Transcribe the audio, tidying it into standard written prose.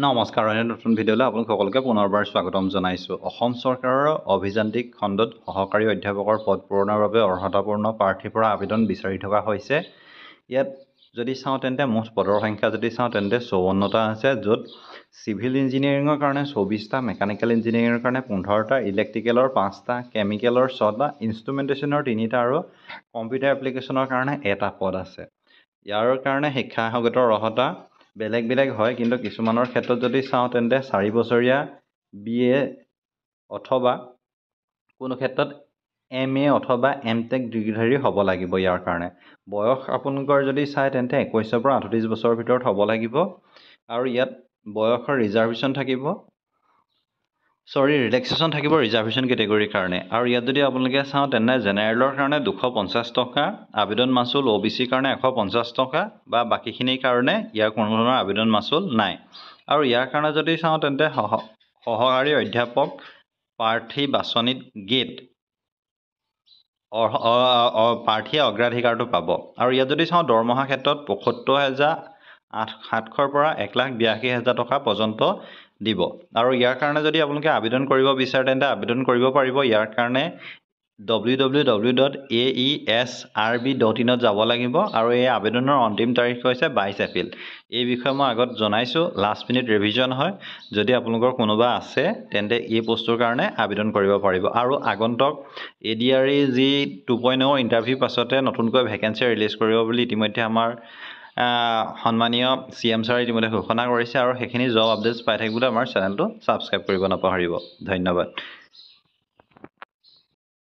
নমস্কাৰ নতুন ভিডিঅ'লৈ আপোনালোক সকলোকে পুনৰবাৰ স্বাগতম জনাইছোঁ। অসম চৰকাৰৰ অভিযান্ত্ৰিক খণ্ডত সহকাৰী অধ্যাপকৰ পদ পূৰণৰ বাবে অৰ্হতাপূৰ্ণ প্ৰাৰ্থীৰ পৰা আবেদন বিচাৰি থকা হৈছে। ইয়াত যদি চাওঁ তেন্তে মুঠ পদৰ সংখ্যা যদি চাওঁ তেন্তে 54টা আছে, য'ত চিভিল ইঞ্জিনিয়াৰিঙৰ কাৰণে 24টা, মেকানিকেল ইঞ্জিনিয়াৰিঙৰ কাৰণে 15টা, ইলেক্ট্ৰিকেলৰ 5টা, কেমিকেলৰ 6টা, ইনষ্ট্ৰুমেণ্টেশ্যনৰ 3টা আৰু কম্পিউটাৰ এপ্লিকেশ্যনৰ কাৰণে 1টা পদ আছে। ইয়াৰ কাৰণে শিক্ষাগত অৰ্হতা বেলেগ বেলেগ হয়, কিন্তু কিছুমানৰ ক্ষেত্ৰত যদি চাওঁ তেন্তে 4 বছৰীয়া BA অথবা কোনো ক্ষেত্ৰত MA অথবা MTech ডিগ্ৰীধাৰী হ'ব লাগিব। ইয়াৰ কাৰণে বয়স আপোনালোকৰ যদি চাই তেন্তে 21ৰ পৰা 38 বছৰৰ ভিতৰত হ'ব লাগিব। আৰু ইয়াত বয়সৰ ৰিজাৰ্ভেশ্যন থাকিব, ৰিলেক্সেশ্যন থাকিব ৰিজাৰ্ভেশ্যন কেটেগৰীৰ কাৰণে। আৰু ইয়াত যদি আপোনালোকে চাওঁ তেন্তে জেনেৰেলৰ কাৰণে 250 টকা, আবেদন মাচুল OBCৰ কাৰণে 150 টকা, বা বাকীখিনিৰ কাৰণে ইয়াৰ কোনো ধৰণৰ আবেদন মাচুল নাই। আৰু ইয়াৰ কাৰণে যদি চাওঁ তেন্তে সহকাৰী অধ্যাপক প্ৰাৰ্থী বাছনিত গেট প্ৰাৰ্থীয়ে অগ্ৰাধিকাৰটো পাব। আৰু ইয়াত যদি চাওঁ দৰমহা ক্ষেত্ৰত 75,800 পৰা 1,82,000 টকা পৰ্যন্ত দিব। আৰু ইয়াৰ কাৰণে যদি আপোনালোকে আবেদন কৰিব বিচাৰে তেন্তে আবেদন কৰিব পাৰিব। ইয়াৰ কাৰণে www.aesrb.in যাব লাগিব। আৰু এই আবেদনৰ অন্তিম তাৰিখ হৈছে 22 এপ্ৰিল। এই বিষয়ে মই আগত জনাইছোঁ, লাষ্ট মিনিট ৰিভিজন হয়। যদি আপোনালোকৰ কোনোবা আছে তেন্তে এই পষ্টৰ কাৰণে আবেদন কৰিব পাৰিব। আৰু আগন্তুক ADRE যি 2.0 ইণ্টাৰভিউ পাছতে নতুনকৈ ভেকেঞ্চি ৰিলিজ কৰিব বুলি ইতিমধ্যে আমাৰ সন্মানীয় CM ছাৰে ইতিমধ্যে ঘোষণা কৰিছে। আৰু সেইখিনি জব আপডেটছ পাই থাকিবলৈ আমাৰ চেনেলটো ছাবস্ক্ৰাইব কৰিব নাপাহৰিব। ধন্যবাদ।